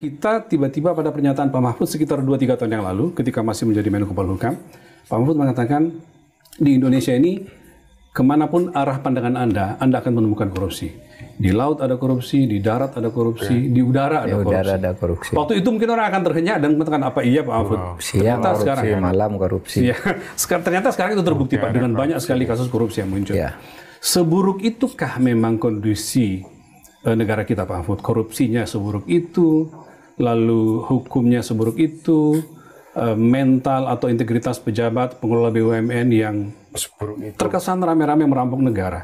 Kita tiba-tiba pada pernyataan Pak Mahfud sekitar 2-3 tahun yang lalu, ketika masih menjadi Menko Polhukam, Pak Mahfud mengatakan di Indonesia ini kemanapun arah pandangan Anda akan menemukan korupsi. Di laut ada korupsi, di darat ada korupsi, di udara ada korupsi. Waktu itu mungkin orang akan terhenyak dan mengatakan apa iya Pak Mahfud? Siang korupsi, sekarang, malam korupsi. Ya, ternyata sekarang itu terbukti Pak dengan banyak sekali kasus korupsi yang muncul. Ya. Seburuk itukah memang kondisi negara kita Pak Mahfud? Korupsinya seburuk itu, lalu hukumnya seburuk itu, mental atau integritas pejabat pengelola BUMN yang terkesan rame-rame merampok negara.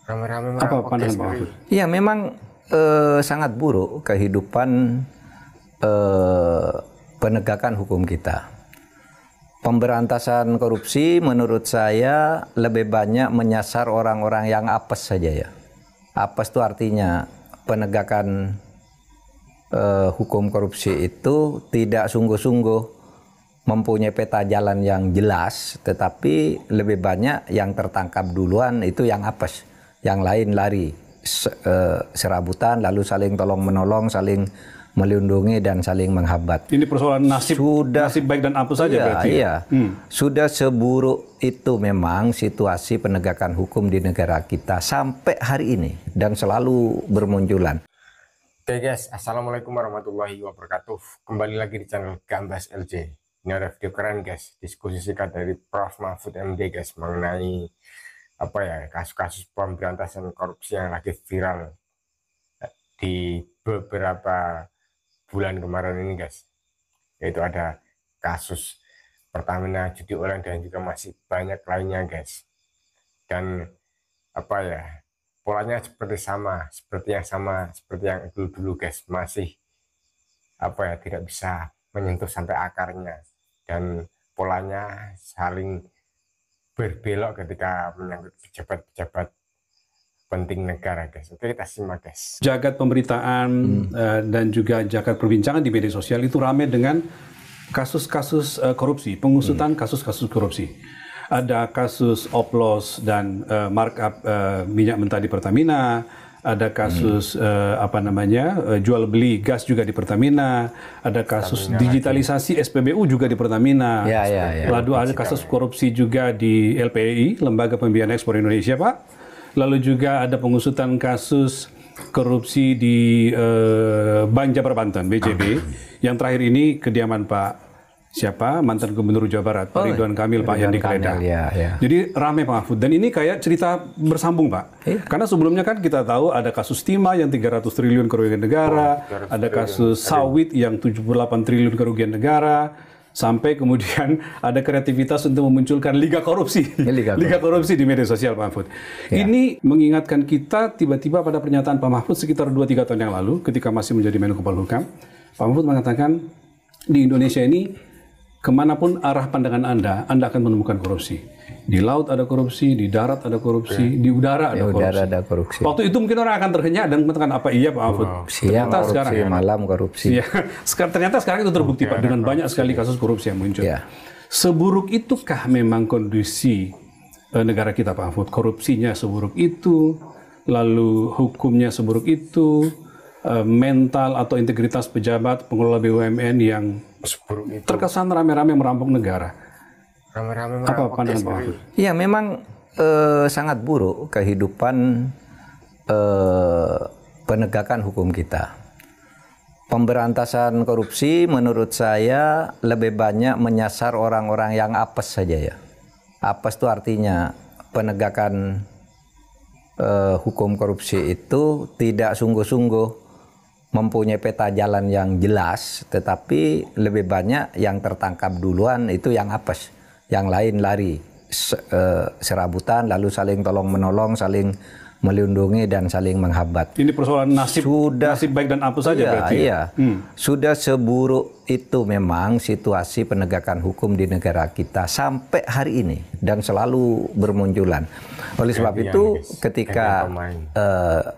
Apa pandangan Pak Mahfud? Iya, memang sangat buruk kehidupan penegakan hukum kita. Pemberantasan korupsi menurut saya lebih banyak menyasar orang-orang yang apes saja ya. Apes itu artinya penegakan hukum korupsi itu tidak sungguh-sungguh mempunyai peta jalan yang jelas, tetapi lebih banyak yang tertangkap duluan itu yang apes, yang lain lari serabutan, lalu saling tolong-menolong, saling melindungi dan saling menghambat. Ini persoalan nasib baik dan apes saja berarti? Iya, sudah seburuk itu memang situasi penegakan hukum di negara kita sampai hari ini dan selalu bermunculan. Oke guys, assalamualaikum warahmatullahi wabarakatuh. Kembali lagi di channel Gambas LJ. Ini ada video keren guys, diskusi singkat dari Prof Mahfud MD guys mengenai apa ya, kasus-kasus pemberantasan korupsi yang lagi viral di beberapa bulan kemarin ini guys. Yaitu ada kasus Pertamina judi online dan juga masih banyak lainnya guys. Dan apa ya, polanya seperti yang dulu guys, masih apa ya, tidak bisa menyentuh sampai akarnya dan polanya saling berbelok ketika menyangkut pejabat-pejabat penting negara guys. Oke, kita simak guys. Jagat pemberitaan dan juga jagat perbincangan di media sosial itu ramai dengan kasus-kasus korupsi, pengusutan kasus-kasus korupsi. Ada kasus oplos dan markup minyak mentah di Pertamina, ada kasus jual beli gas juga di Pertamina, ada kasus digitalisasi SPBU juga di Pertamina. Lalu ada kasus korupsi juga di LPI, Lembaga Pembiayaan Ekspor Indonesia, Pak. Lalu juga ada pengusutan kasus korupsi di Bank Jabar Banten, BJB. Yang terakhir ini kediaman Pak mantan Gubernur Jawa Barat, Pak Ridwan Kamil, Pak Yandi Kleda. Jadi ramai Pak Mahfud. Dan ini kayak cerita bersambung Pak. Karena sebelumnya kan kita tahu ada kasus timah yang 300 triliun kerugian negara, ada kasus sawit yang 78 triliun kerugian negara, sampai kemudian ada kreativitas untuk memunculkan Liga Korupsi. Liga Korupsi di media sosial Pak Mahfud. Ini mengingatkan kita tiba-tiba pada pernyataan Pak Mahfud sekitar 2-3 tahun yang lalu ketika masih menjadi Menko Polhukam. Pak Mahfud mengatakan di Indonesia ini kemanapun arah pandangan Anda akan menemukan korupsi. Di laut ada korupsi, di darat ada korupsi, di udara ada korupsi. Waktu itu mungkin orang akan terhenyak dan mengatakan apa iya Pak Mahfud? Siang korupsi, sekarang, malam korupsi. Ya, ternyata sekarang itu terbukti Pak dengan banyak sekali kasus korupsi yang muncul. Seburuk itukah memang kondisi negara kita Pak Mahfud? Korupsinya seburuk itu, lalu hukumnya seburuk itu, mental atau integritas pejabat pengelola BUMN yang terkesan rame-rame merampok negara. Apa pandangan Pak Mahfud? Iya, memang sangat buruk kehidupan penegakan hukum kita. Pemberantasan korupsi menurut saya lebih banyak menyasar orang-orang yang apes saja ya. Apes itu artinya penegakan hukum korupsi itu tidak sungguh-sungguh mempunyai peta jalan yang jelas, tetapi lebih banyak yang tertangkap duluan itu yang apes, yang lain lari serabutan, lalu saling tolong-menolong, saling melindungi dan saling menghambat. Ini persoalan nasib baik dan apes saja berarti? Iya, sudah seburuk itu memang situasi penegakan hukum di negara kita sampai hari ini dan selalu bermunculan. Oleh sebab itu ketika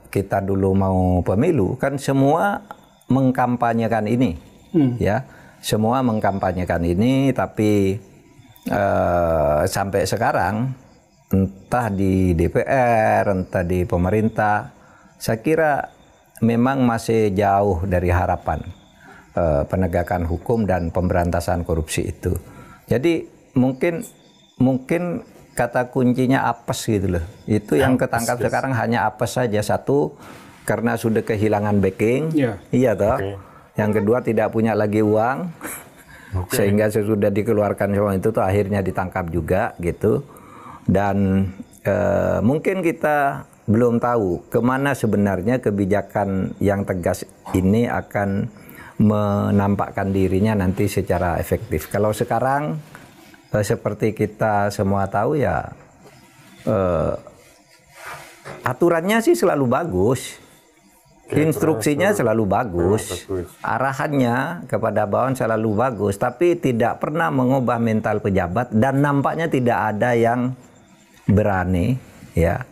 kita dulu mau pemilu kan semua mengkampanyekan ini, ya, semua mengkampanyekan ini, tapi sampai sekarang entah di DPR, entah di pemerintah, saya kira memang masih jauh dari harapan. penegakan hukum dan pemberantasan korupsi itu. Jadi mungkin kata kuncinya apes gitu loh. Itu yang ketangkap sekarang hanya apes saja. Satu, karena sudah kehilangan backing, iya toh. Yang kedua, tidak punya lagi uang, sehingga sesudah dikeluarkan uang itu tuh akhirnya ditangkap juga gitu. Dan mungkin kita belum tahu kemana sebenarnya kebijakan yang tegas ini akan menampakkan dirinya nanti secara efektif. Kalau sekarang seperti kita semua tahu ya, aturannya sih selalu bagus, instruksinya selalu bagus, arahannya kepada bawahan selalu bagus, tapi tidak pernah mengubah mental pejabat dan nampaknya tidak ada yang berani ya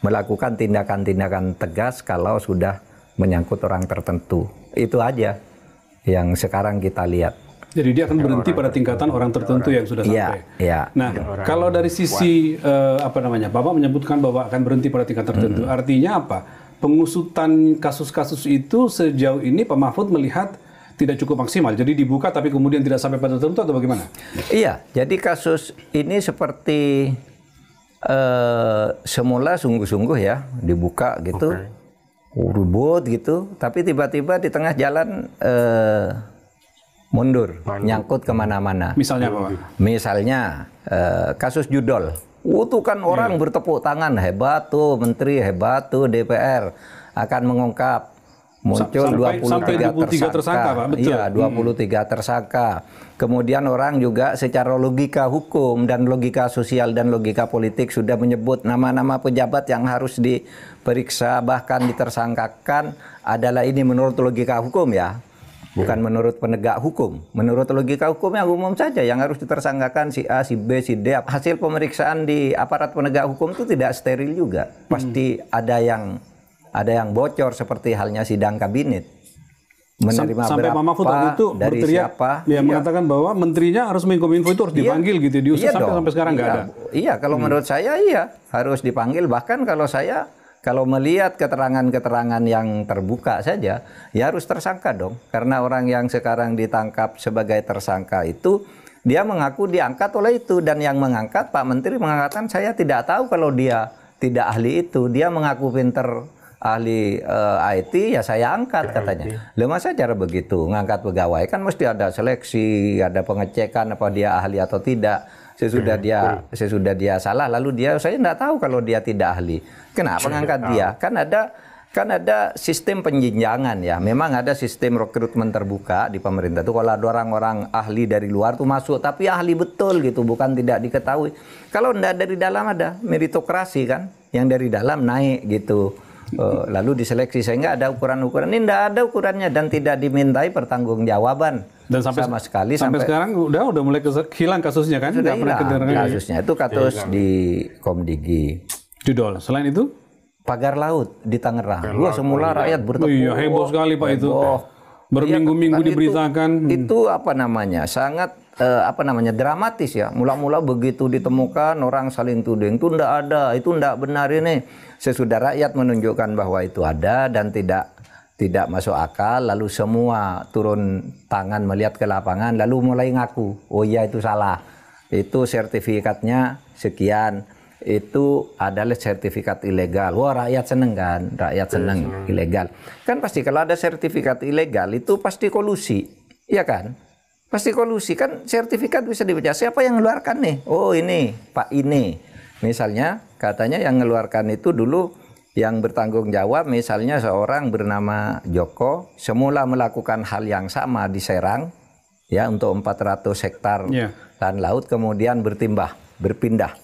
melakukan tindakan-tindakan tegas kalau sudah menyangkut orang tertentu. Itu aja yang sekarang kita lihat. Jadi dia akan berhenti pada tingkatan orang tertentu yang sudah sampai. Nah, kalau dari sisi Bapak menyebutkan bahwa akan berhenti pada tingkat tertentu, artinya apa? Pengusutan kasus-kasus itu sejauh ini Pak Mahfud melihat tidak cukup maksimal. Jadi dibuka tapi kemudian tidak sampai pada tertentu atau bagaimana? Iya, jadi kasus ini seperti semula sungguh-sungguh ya dibuka gitu. Ribut gitu, tapi tiba-tiba di tengah jalan mundur, nyangkut kemana-mana. Misalnya apa, Pak? Misalnya kasus judol. Itu kan orang bertepuk tangan, hebat tuh Menteri, hebat tuh DPR akan mengungkap. Muncul sampai 23 tersangka, Pak. Betul. Iya, 23 tersangka. Kemudian orang juga secara logika hukum dan logika sosial dan logika politik sudah menyebut nama-nama pejabat yang harus diperiksa bahkan ditersangkakan adalah ini menurut logika hukum ya. Bukan menurut penegak hukum. Menurut logika hukumnya umum saja yang harus ditersangkakan si A, si B, si D. Hasil pemeriksaan di aparat penegak hukum itu tidak steril juga. Pasti ada yang bocor seperti halnya sidang kabinet. Menerima sampai Pak Mahfud itu dari berteriak, siapa? Mengatakan bahwa menterinya harus Menkominfo itu harus dipanggil gitu, diusut sampai sekarang nggak ada. Iya, kalau menurut saya iya harus dipanggil. Bahkan kalau melihat keterangan-keterangan yang terbuka saja, ya harus tersangka dong. Karena orang yang sekarang ditangkap sebagai tersangka itu dia mengaku diangkat oleh itu, dan yang mengangkat Pak Menteri mengatakan saya tidak tahu kalau dia tidak ahli itu. Dia mengaku pinter ahli IT, ya saya angkat katanya. Lah masa cara begitu ngangkat pegawai, kan mesti ada seleksi, ada pengecekan apa dia ahli atau tidak. Sesudah dia salah lalu saya tidak tahu kalau dia tidak ahli. Kenapa ngangkat dia? Kan ada sistem penjenjangan ya. Memang ada sistem rekrutmen terbuka di pemerintah itu. Kalau ada orang-orang ahli dari luar tuh masuk, tapi ahli betul gitu, bukan tidak diketahui. Kalau tidak dari dalam ada meritokrasi kan, yang dari dalam naik gitu. Lalu diseleksi, sehingga ada ukuran-ukuran. Ini tidak ada ukurannya dan tidak dimintai pertanggungjawaban sama sekali. Sampai sekarang udah mulai hilang kasusnya kan? Sudah hilang kasusnya. Itu kasus di Komdigi. Judol. Selain itu? Pagar laut di Tangerang. Wah, semula rakyat bertepuk. Iya, heboh sekali Pak itu. Berminggu-minggu diberitakan. Itu sangat dramatis ya. Mula-mula begitu ditemukan orang saling tuding, itu enggak ada, itu enggak benar ini. Sesudah rakyat menunjukkan bahwa itu ada dan tidak masuk akal, lalu semua turun tangan melihat ke lapangan, lalu mulai ngaku, oh iya itu salah, itu sertifikatnya sekian, itu adalah sertifikat ilegal. Wah, rakyat seneng kan, rakyat seneng ilegal. Kan pasti kalau ada sertifikat ilegal itu pasti kolusi, iya kan? Pasti kolusi kan, sertifikat bisa dibaca. Siapa yang mengeluarkan nih? Oh ini, Pak ini. Misalnya katanya yang mengeluarkan itu dulu yang bertanggung jawab misalnya seorang bernama Joko, semula melakukan hal yang sama di Serang ya untuk 400 hektar lahan laut, kemudian berpindah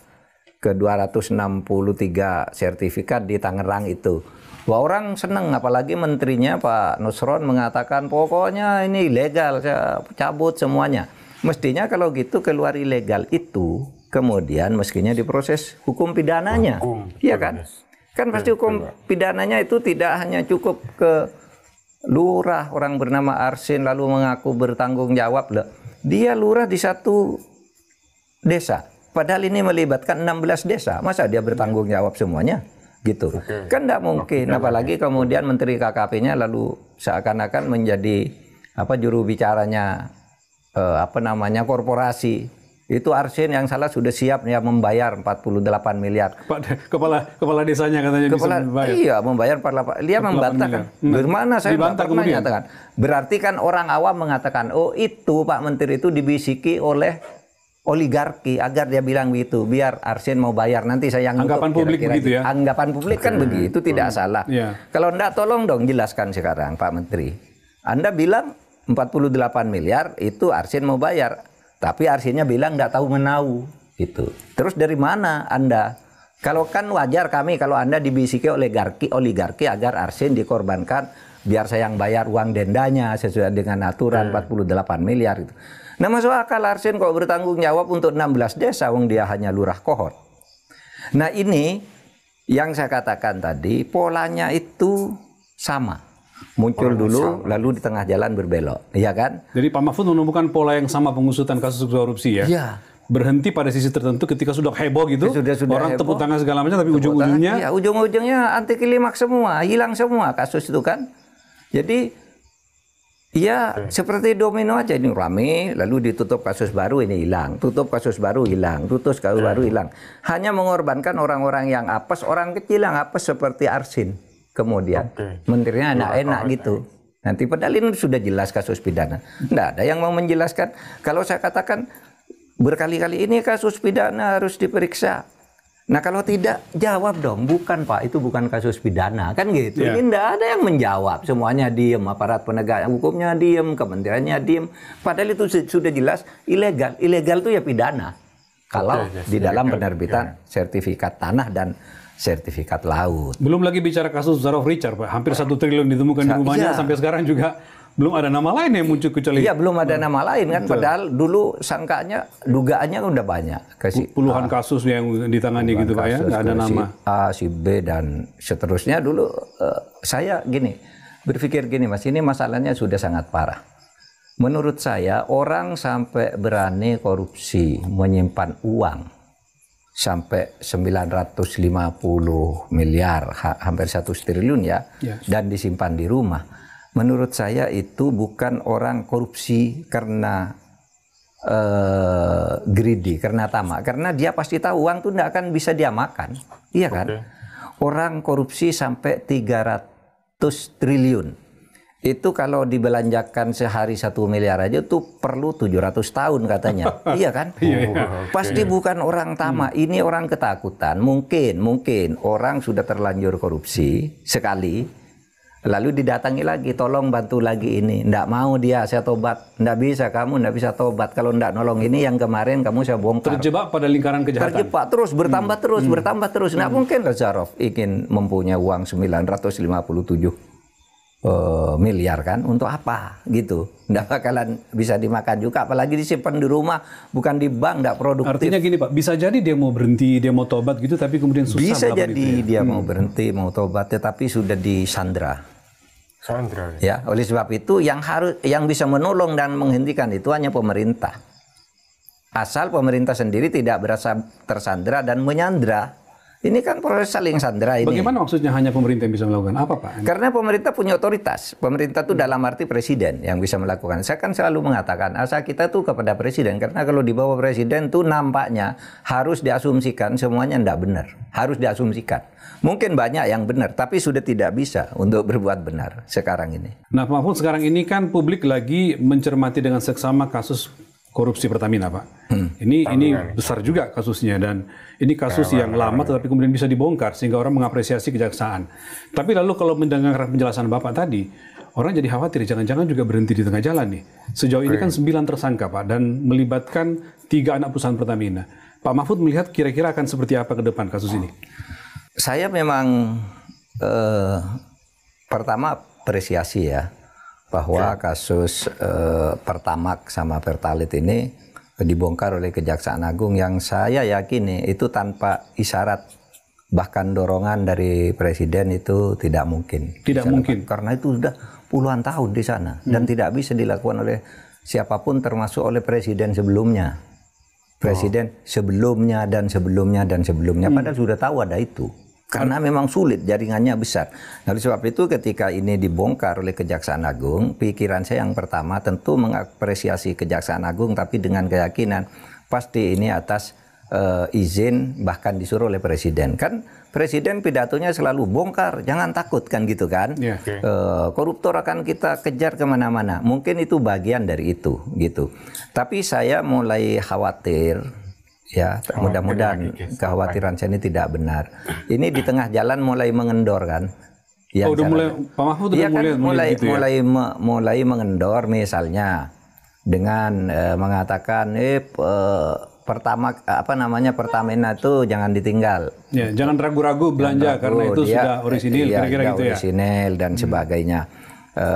ke 263 sertifikat di Tangerang itu. Wah, orang seneng, apalagi menterinya Pak Nusron mengatakan pokoknya ini ilegal, saya cabut semuanya. Mestinya kalau gitu keluar ilegal itu, kemudian mestinya diproses hukum pidananya. Iya kan? Kan pasti hukum pidananya itu tidak hanya cukup ke lurah, orang bernama Arsin lalu mengaku bertanggung jawab. Loh. Dia lurah di satu desa. Padahal ini melibatkan 16 desa. Masa dia bertanggung jawab semuanya? Gitu. Kan tidak mungkin. Apalagi kemudian Menteri KKP-nya lalu seakan-akan menjadi juru bicaranya korporasi. Itu Arsin yang salah sudah siap ya membayar 48 miliar. Pak, kepala desanya katanya bisa membayar. Iya, membayar 48. Dia membantahkan. Bagaimana saya pernah nyatakan. Berarti kan orang awam mengatakan, oh itu Pak Menteri itu dibisiki oleh oligarki agar dia bilang begitu, biar Arsin mau bayar nanti saya yang anggapan publik begitu ya. Anggapan publik kan begitu, tidak salah. Ya. Kalau enggak tolong dong jelaskan sekarang Pak Menteri. Anda bilang 48 miliar itu Arsin mau bayar. Tapi Arsinnya bilang nggak tahu menau gitu. Terus dari mana Anda? Kalau kan wajar kami kalau Anda dibisiki oleh oligarki agar Arsin dikorbankan biar saya yang bayar uang dendanya sesuai dengan aturan 48 miliar itu. Nah masuk akal Arsin kok bertanggung jawab untuk 16 desa wong dia hanya lurah kohor. Nah ini yang saya katakan tadi polanya itu sama. Muncul dulu, lalu di tengah jalan berbelok, iya kan? Jadi Pak Mahfud menemukan pola yang sama pengusutan kasus korupsi ya? Iya. Berhenti pada sisi tertentu ketika sudah heboh gitu, sudah orang heboh, tepuk tangan segala macam, tapi ujung-ujungnya... Iya, ujung-ujungnya anti klimaks semua, hilang semua kasus itu kan. Jadi, ya seperti domino aja, ini rame, lalu ditutup kasus baru, ini hilang. Tutup kasus baru, hilang. Tutup kasus baru, hilang. Hanya mengorbankan orang-orang yang apes, orang kecil yang apes seperti Arsin. Kemudian menterinya enak-enak gitu. Nanti padahal ini sudah jelas kasus pidana. Nggak ada yang mau menjelaskan. Kalau saya katakan berkali-kali ini kasus pidana harus diperiksa. Nah kalau tidak jawab dong. Bukan Pak, itu bukan kasus pidana. Kan gitu. Ini nggak ada yang menjawab. Semuanya diem. Aparat penegak hukumnya diem. Kementeriannya diem. Padahal itu sudah jelas ilegal. Ilegal itu ya pidana. Kalau di dalam penerbitan sertifikat tanah dan sertifikat laut. Belum lagi bicara kasus Zarov Richard, Pak. Hampir 1 triliun ditemukan di rumahnya. Sampai sekarang juga belum ada nama lain yang muncul kecuali... Iya, belum ada nama lain kan. Padahal dulu sangkanya, dugaannya udah banyak. Puluhan kasus yang ditangani gitu Pak ya. Nggak ada nama. Si A, si B, dan seterusnya. Dulu saya berpikir gini Mas, ini masalahnya sudah sangat parah. Menurut saya, orang sampai berani korupsi, menyimpan uang sampai 950 miliar, hampir 1 triliun ya, dan disimpan di rumah. Menurut saya itu bukan orang korupsi karena greedy, karena tamak. Karena dia pasti tahu uang itu tidak akan bisa dia makan. Iya kan? Orang korupsi sampai 300 triliun. Itu kalau dibelanjakan sehari 1 miliar aja tuh perlu 700 tahun katanya. Iya kan? Pasti bukan orang tamak. Ini orang ketakutan. Mungkin orang sudah terlanjur korupsi sekali, lalu didatangi lagi, tolong bantu lagi ini. Nggak mau dia, saya tobat. Nggak bisa, kamu nggak bisa tobat. Kalau nggak nolong ini yang kemarin kamu saya bongkar. Terjebak pada lingkaran kejahatan. Terjebak terus, bertambah terus, bertambah terus. Nggak mungkin Zarov ingin mempunyai uang 957 miliar kan, untuk apa gitu? Nggak bakalan bisa dimakan juga, apalagi disimpan di rumah, bukan di bank, nggak produktif. Artinya gini Pak, bisa jadi dia mau berhenti, dia mau tobat gitu, tapi kemudian susah. Bisa jadi dia mau berhenti, mau tobat, tetapi sudah disandra. Ya, oleh sebab itu yang bisa menolong dan menghentikan itu hanya pemerintah. Asal pemerintah sendiri tidak berasa tersandra dan menyandra. Ini kan proses saling sandra ini. Bagaimana maksudnya hanya pemerintah yang bisa melakukan? Apa Pak? Karena pemerintah punya otoritas. Pemerintah itu dalam arti presiden yang bisa melakukan. Saya kan selalu mengatakan asa kita tuh kepada presiden. Karena kalau di bawah presiden tuh nampaknya harus diasumsikan semuanya tidak benar. Harus diasumsikan. Mungkin banyak yang benar, tapi sudah tidak bisa untuk berbuat benar sekarang ini. Nah Pak Mahfud, sekarang ini kan publik lagi mencermati dengan seksama kasus korupsi Pertamina Pak. Ini besar juga kasusnya, dan ini kasus yang lama tetapi kemudian bisa dibongkar sehingga orang mengapresiasi kejaksaan. Tapi lalu kalau mendengar penjelasan Bapak tadi, orang jadi khawatir jangan-jangan juga berhenti di tengah jalan nih. Sejauh ini kan 9 tersangka Pak, dan melibatkan 3 anak perusahaan Pertamina. Pak Mahfud melihat kira-kira akan seperti apa ke depan kasus ini? Saya memang pertama apresiasi ya, bahwa kasus Pertamax sama Pertalite ini dibongkar oleh Kejaksaan Agung, yang saya yakini itu tanpa isyarat bahkan dorongan dari Presiden itu tidak mungkin. Tidak mungkin. Karena itu sudah puluhan tahun di sana dan tidak bisa dilakukan oleh siapapun termasuk oleh Presiden sebelumnya. Presiden sebelumnya dan sebelumnya dan sebelumnya, padahal sudah tahu ada itu. Karena memang sulit, jaringannya besar. Oleh sebab itu ketika ini dibongkar oleh Kejaksaan Agung, pikiran saya yang pertama tentu mengapresiasi Kejaksaan Agung, tapi dengan keyakinan pasti ini atas izin, bahkan disuruh oleh Presiden. Kan Presiden pidatonya selalu bongkar, jangan takut kan gitu kan. Koruptor akan kita kejar kemana-mana. Mungkin itu bagian dari itu gitu. Tapi saya mulai khawatir. Ya, mudah-mudahan kekhawatiran saya ini tidak benar. Ini di tengah jalan mulai mengendor kan. Udah mulai, Pak Mahfud udah kan mulai gitu ya? mulai mengendor misalnya dengan mengatakan Pertamina itu jangan ditinggal. Ya, jangan ragu-ragu belanja karena itu sudah orisinil, kira-kira gitu ya. Orisinil dan sebagainya.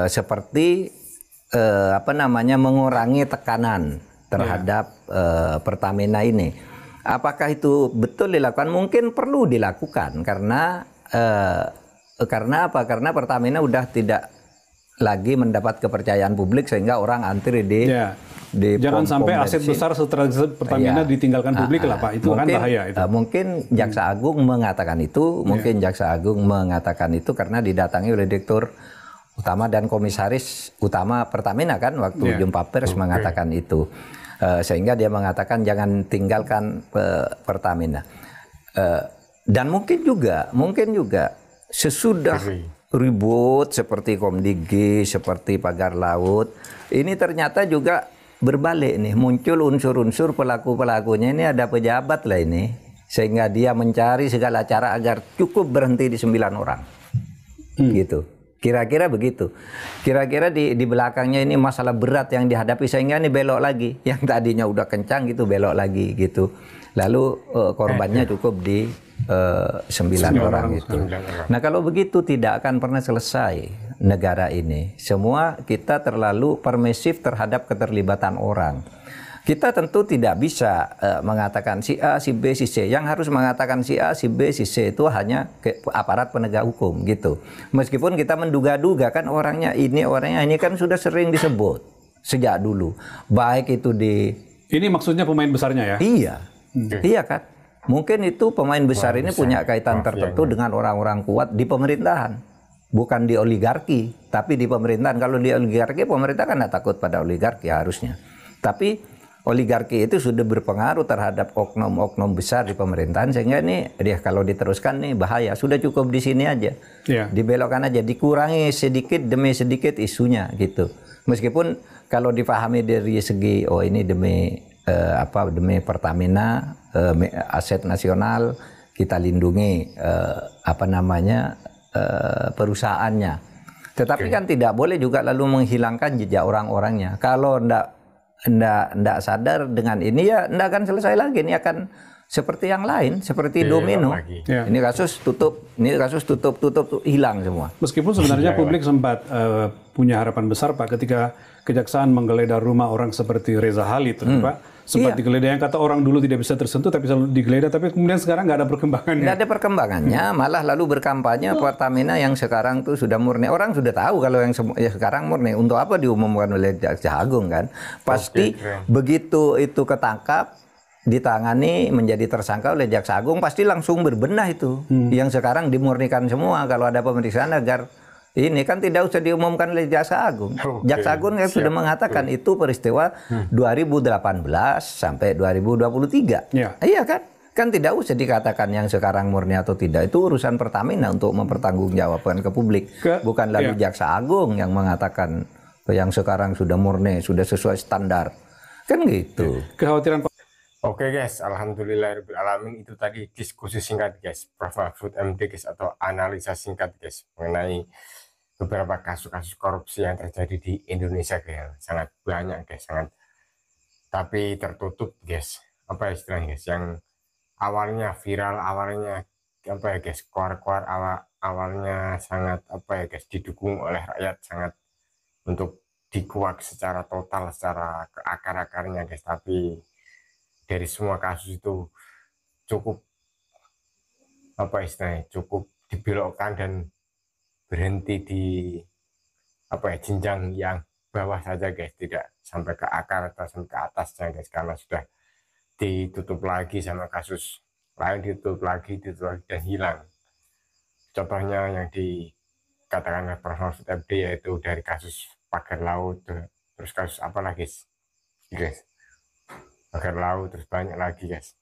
Seperti mengurangi tekanan terhadap Pertamina ini. Apakah itu betul dilakukan? Mungkin perlu dilakukan karena apa? Karena Pertamina udah tidak lagi mendapat kepercayaan publik sehingga orang antri di jangan sampai aset besar setelah Pertamina ditinggalkan publik lah Pak. Itu mungkin, kan bahaya itu. Mungkin Jaksa Agung mengatakan itu, Jaksa Agung mengatakan itu karena didatangi oleh Direktur Utama dan Komisaris Utama Pertamina kan waktu jumpa pers mengatakan itu. Sehingga dia mengatakan jangan tinggalkan Pertamina. Dan mungkin juga sesudah ribut seperti Komdigi, seperti pagar laut, ini ternyata juga berbalik nih, muncul unsur-unsur pelaku-pelakunya ini ada pejabat lah ini, sehingga dia mencari segala cara agar cukup berhenti di 9 orang. Gitu. Kira-kira begitu. Kira-kira di belakangnya ini masalah berat yang dihadapi sehingga ini belok lagi. Yang tadinya udah kencang gitu belok lagi gitu. Lalu korbannya cukup di 9 orang itu. Nah kalau begitu tidak akan pernah selesai negara ini. Semua kita terlalu permisif terhadap keterlibatan orang. Kita tentu tidak bisa mengatakan si A, si B, si C. Yang harus mengatakan si A, si B, si C itu hanya aparat penegak hukum gitu. Meskipun kita menduga-duga kan orangnya ini kan sudah sering disebut sejak dulu. Baik itu di... Ini maksudnya pemain besarnya ya? Iya. Iya kan? Mungkin itu pemain besar ini punya kaitan tertentu dengan orang-orang kuat di pemerintahan. Bukan di oligarki, tapi di pemerintahan. Kalau di oligarki, pemerintah kan tidak takut pada oligarki harusnya. Tapi oligarki itu sudah berpengaruh terhadap oknum-oknum besar di pemerintahan sehingga ini dia kalau diteruskan nih bahaya. Sudah cukup di sini aja, dibelokkan aja, dikurangi sedikit demi sedikit isunya gitu. Meskipun kalau dipahami dari segi ini demi Pertamina, aset nasional kita lindungi perusahaannya. Tetapi kan tidak boleh juga lalu menghilangkan jejak orang-orangnya. Kalau ndak sadar dengan ini ya ndak akan selesai lagi, ini akan seperti yang lain, seperti domino. Ini kasus tutup hilang semua. Meskipun sebenarnya publik sempat punya harapan besar Pak ketika Kejaksaan menggeledah rumah orang seperti Reza Halid, Pak. Sempat digeledah, yang kata orang dulu tidak bisa tersentuh tapi selalu digeledah, tapi kemudian sekarang nggak ada perkembangannya. Nggak ada perkembangannya, malah lalu berkampanye Pertamina yang sekarang tuh sudah murni. Orang sudah tahu kalau yang sekarang murni. Untuk apa diumumkan oleh Jaksa Agung kan? Pasti begitu itu ketangkap, ditangani menjadi tersangka oleh Jaksa Agung, pasti langsung berbenah itu. Yang sekarang dimurnikan semua kalau ada pemeriksaan agar ini kan tidak usah diumumkan oleh Jaksa Agung. Jaksa Agung kan sudah mengatakan itu peristiwa 2018 sampai 2023. Iya kan? Kan tidak usah dikatakan yang sekarang murni atau tidak. Itu urusan Pertamina untuk mempertanggungjawabkan ke publik. Bukan lalu Jaksa Agung yang mengatakan yang sekarang sudah murni, sudah sesuai standar. Kan gitu. Kekhawatiran Oke guys, alhamdulillahirrahmanirrahim, itu tadi diskusi singkat guys, Prof. Mahfud MD guys, atau analisa singkat guys mengenai beberapa kasus-kasus korupsi yang terjadi di Indonesia guys. Sangat banyak guys, tapi tertutup guys. Apa istilahnya guys, yang awalnya viral, awalnya guys, keluar awalnya sangat guys, didukung oleh rakyat, sangat untuk dikuak secara total, secara ke akar-akarnya guys. Tapi dari semua kasus itu cukup cukup dibelokkan dan berhenti di jenjang yang bawah saja guys, tidak sampai ke akar atau sampai ke atasnya guys, karena sudah ditutup lagi sama kasus lain, ditutup lagi dan hilang. contohnya yang dikatakan oleh Prof. Mahfud MD, yaitu dari kasus pagar laut, terus kasus apa lagi guys, pagar laut, terus banyak lagi guys,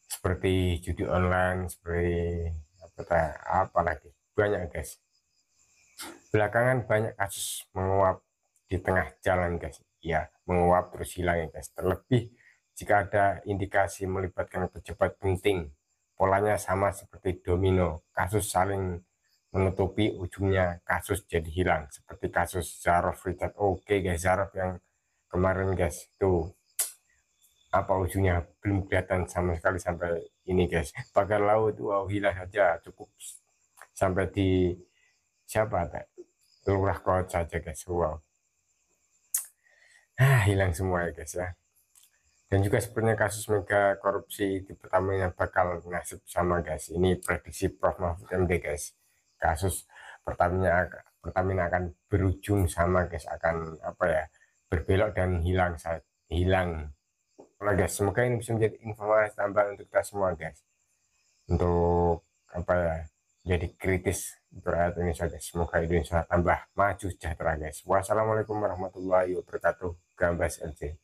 seperti judi online, seperti apa lagi, banyak guys. Belakangan banyak kasus menguap di tengah jalan guys, ya menguap terus hilang ya guys. Terlebih jika ada indikasi melibatkan pejabat penting, polanya sama seperti domino, kasus saling menutupi, ujungnya kasus jadi hilang, seperti kasus Zarof Richard. Oke guys, Zarof yang kemarin guys, itu apa ujungnya belum kelihatan sama sekali sampai ini guys. Pagar laut, wow, hilang saja, cukup sampai di siapa lurah Laut saja guys, wow, hilang semua ya guys ya. Dan juga sebenarnya kasus mega korupsi di Pertamina bakal nasib sama guys. Ini prediksi Prof. Mahfud MD guys. Kasus Pertamina akan berujung sama guys, akan apa ya, berbelok dan hilang Nah guys, semoga ini bisa menjadi informasi tambahan untuk kita semua guys, untuk apa ya, jadi kritis untuk rakyat Indonesia guys. Semoga Indonesia tambah maju sejahtera guys. Wassalamualaikum warahmatullahi wabarakatuh. Gambas LC.